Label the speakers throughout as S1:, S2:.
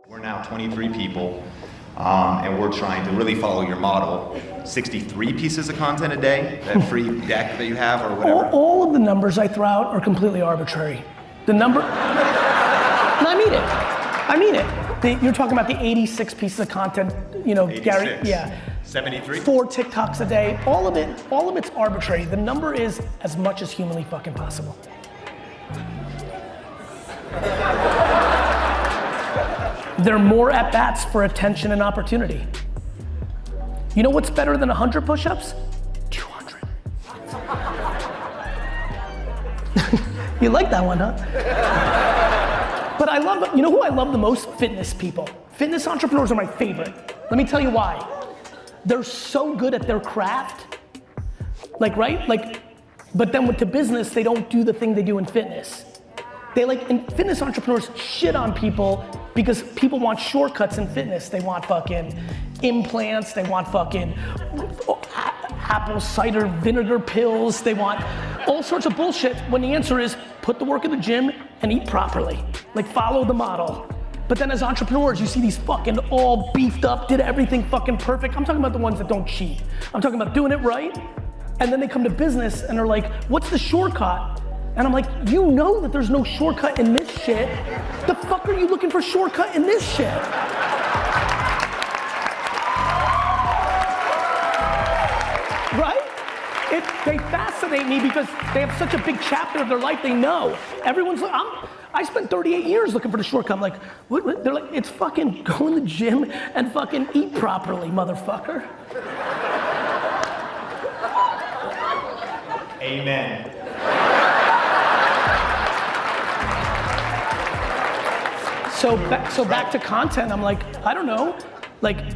S1: We're now 23 people, and we're trying to really follow your model. 63 pieces of content a day, that free deck that you have or whatever.
S2: All of the numbers I throw out are completely arbitrary. The number, and I mean it. You're talking about the 86 pieces of content, you know,
S1: 86.
S2: Gary, yeah.
S1: 73?
S2: 4 TikToks a day, all of it's arbitrary. The number is as much as humanly fucking possible. They're more at-bats for attention and opportunity. You know what's better than 100 push-ups? 200. You like that one, huh? But I love, you know who I love the most? Fitness people. Fitness entrepreneurs are my favorite. Let me tell you why. They're so good at their craft, but then with the business, they don't do the thing they do in fitness. And fitness entrepreneurs shit on people because people want shortcuts in fitness. They want fucking implants, they want fucking apple cider vinegar pills, they want all sorts of bullshit when the answer is put the work in the gym and eat properly. Follow the model. But then as entrepreneurs, you see these fucking all beefed up, did everything fucking perfect. I'm talking about the ones that don't cheat. I'm talking about doing it right. And then they come to business and they're like, what's the shortcut? And I'm like, you know that there's no shortcut in this shit. The fuck are you looking for shortcut in this shit? Right? They fascinate me because they have such a big chapter of their life they know. Everyone's like, I spent 38 years looking for the shortcut. I'm like, what? They're like, it's fucking go in the gym and fucking eat properly, motherfucker.
S1: Amen.
S2: So back to content, I'm like, I don't know.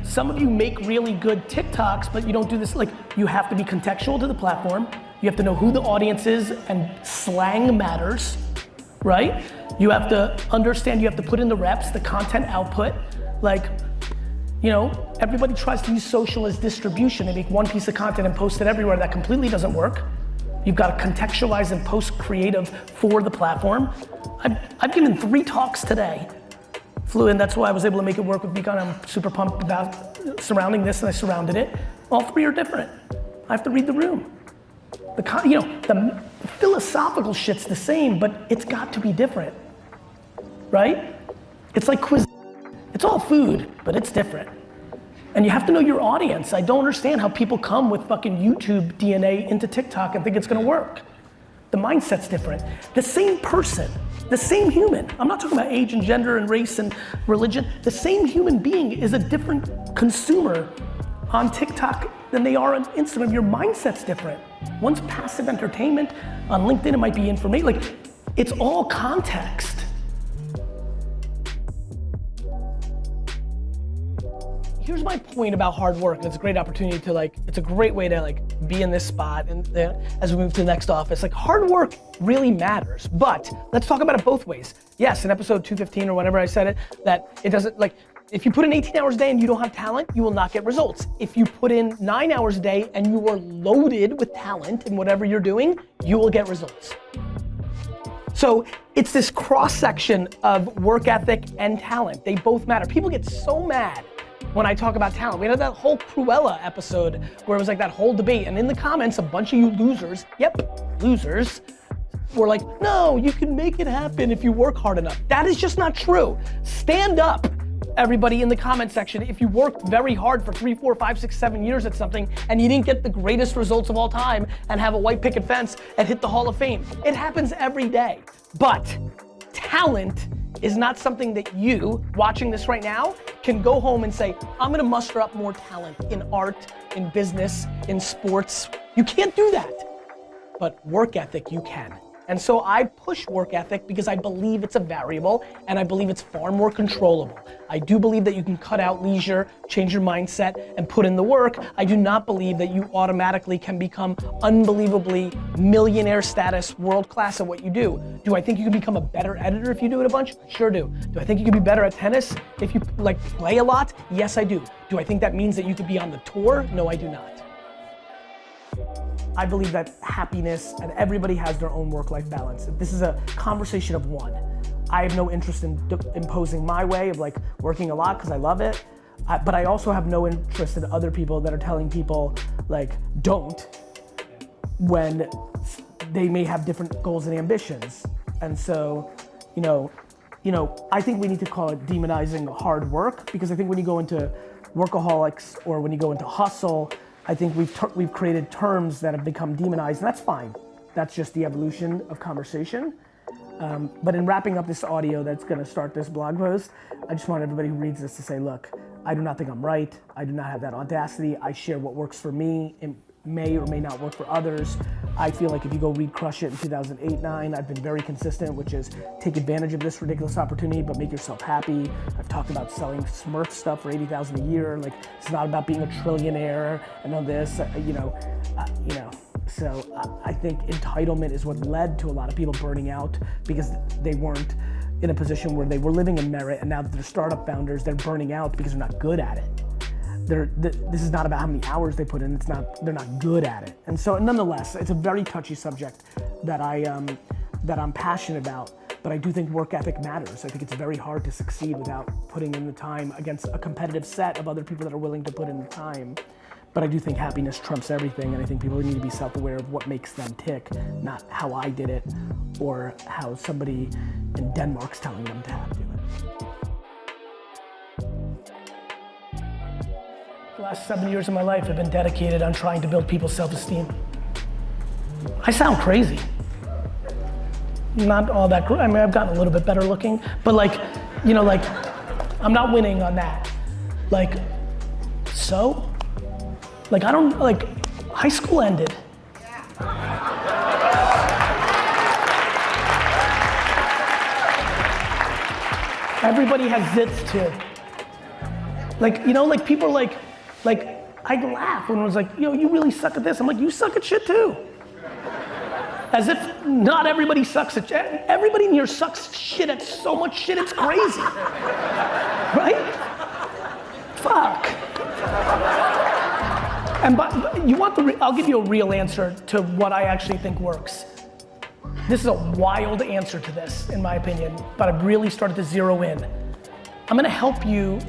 S2: Some of you make really good TikToks, but you don't do this, you have to be contextual to the platform. You have to know who the audience is and slang matters, right? You have to understand, you have to put in the reps, the content output. Everybody tries to use social as distribution. They make one piece of content and post it everywhere. That completely doesn't work. You've got to contextualize and post creative for the platform. I've given 3 talks today. Flew in, that's why I was able to make it work with Beacon. I'm super pumped about surrounding this, and I surrounded it. All 3 are different. I have to read the room. The philosophical shit's the same, but it's got to be different, right? It's like cuisine. It's all food, but it's different. And you have to know your audience. I don't understand how people come with fucking YouTube DNA into TikTok and think it's gonna work. The mindset's different. The same person, the same human. I'm not talking about age and gender and race and religion. The same human being is a different consumer on TikTok than they are on Instagram. Your mindset's different. One's passive entertainment. On LinkedIn, it might be information. It's all context. Here's my point about hard work, and it's a great opportunity to it's a great way to be in this spot and as we move to the next office. Hard work really matters, but let's talk about it both ways. Yes, in episode 215 or whenever I said it, that it doesn't, if you put in 18 hours a day and you don't have talent, you will not get results. If you put in 9 hours a day and you are loaded with talent in whatever you're doing, you will get results. So it's this cross section of work ethic and talent. They both matter. People get so mad when I talk about talent. We had that whole Cruella episode where it was that whole debate, and in the comments, a bunch of you losers, losers, were like, no, you can make it happen if you work hard enough. That is just not true. Stand up, everybody in the comment section, if you worked very hard for 3, 4, 5, 6, 7 years at something and you didn't get the greatest results of all time and have a white picket fence and hit the Hall of Fame. It happens every day. But talent is not something that you, watching this right now, can go home and say, I'm gonna muster up more talent in art, in business, in sports. You can't do that. But work ethic, you can. And so I push work ethic because I believe it's a variable and I believe it's far more controllable. I do believe that you can cut out leisure, change your mindset, and put in the work. I do not believe that you automatically can become unbelievably millionaire status, world class at what you do. Do I think you can become a better editor if you do it a bunch? Sure do. Do I think you can be better at tennis if you play a lot? Yes, I do. Do I think that means that you could be on the tour? No, I do not. I believe that happiness, and everybody has their own work-life balance. This is a conversation of one. I have no interest in imposing my way of like working a lot because I love it. But I also have no interest in other people that are telling people like, don't, when they may have different goals and ambitions. And so, I think we need to call it demonizing hard work, because I think when you go into workaholics or when you go into hustle, I think we've created terms that have become demonized, and that's fine. That's just the evolution of conversation. But in wrapping up this audio that's gonna start this blog post, I just want everybody who reads this to say, look, I do not think I'm right. I do not have that audacity. I share what works for me. It may or may not work for others. I feel like if you go read Crush It in 2008-9, I've been very consistent, which is take advantage of this ridiculous opportunity, but make yourself happy. I've talked about selling Smurf stuff for $80,000 a year. Like, it's not about being a trillionaire and all this, So I think entitlement is what led to a lot of people burning out, because they weren't in a position where they were living in merit, and now that they're startup founders, they're burning out because they're not good at it. This is not about how many hours they put in. They're not good at it. And so, nonetheless, it's a very touchy subject that I'm passionate about. But I do think work ethic matters. I think it's very hard to succeed without putting in the time against a competitive set of other people that are willing to put in the time. But I do think happiness trumps everything, and I think people need to be self-aware of what makes them tick, not how I did it or how somebody in Denmark's telling them to have to do it. The last 7 years of my life have been dedicated on trying to build people's self-esteem. I sound crazy. Not all that, I mean, I've gotten a little bit better looking, but I'm not winning on that. High school ended. Everybody has zits too. People are I'd laugh when it was like, you really suck at this. I'm like, you suck at shit too. As if not everybody sucks at shit. Everybody in here sucks shit at so much shit, it's crazy. Right? Fuck. And I'll give you a real answer to what I actually think works. This is a wild answer to this, in my opinion, but I've really started to zero in. I'm gonna help you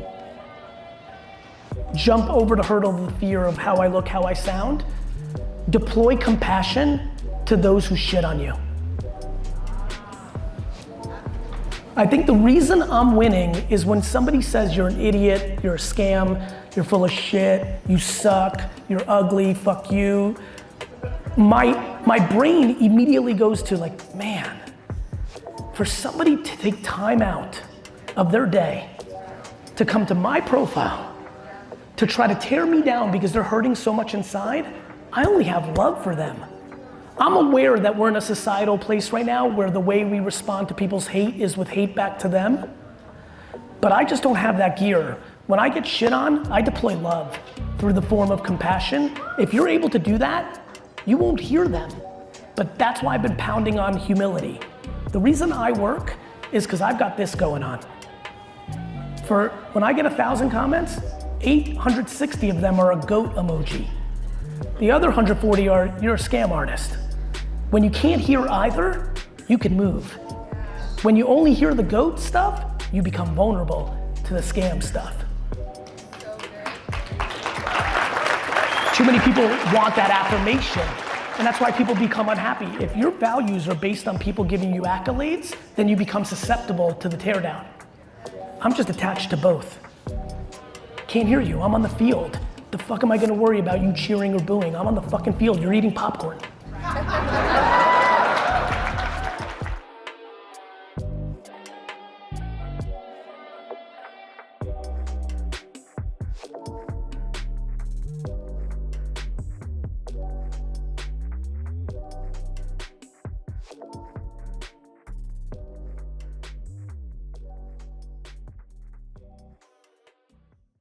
S2: jump over the hurdle of the fear of how I look, how I sound. Deploy compassion to those who shit on you. I think the reason I'm winning is when somebody says you're an idiot, you're a scam, you're full of shit, you suck, you're ugly, fuck you. My brain immediately goes to man, for somebody to take time out of their day to come to my profile to try to tear me down because they're hurting so much inside, I only have love for them. I'm aware that we're in a societal place right now where the way we respond to people's hate is with hate back to them, but I just don't have that gear. When I get shit on, I deploy love through the form of compassion. If you're able to do that, you won't hear them. But that's why I've been pounding on humility. The reason I work is because I've got this going on. When I get 1,000 comments, 860 of them are a goat emoji. The other 140 are, you're a scam artist. When you can't hear either, you can move. When you only hear the goat stuff, you become vulnerable to the scam stuff. Too many people want that affirmation, and that's why people become unhappy. If your values are based on people giving you accolades, then you become susceptible to the teardown. I'm just attached to both. Can't hear you, I'm on the field. The fuck am I gonna worry about you cheering or booing? I'm on the fucking field, you're eating popcorn.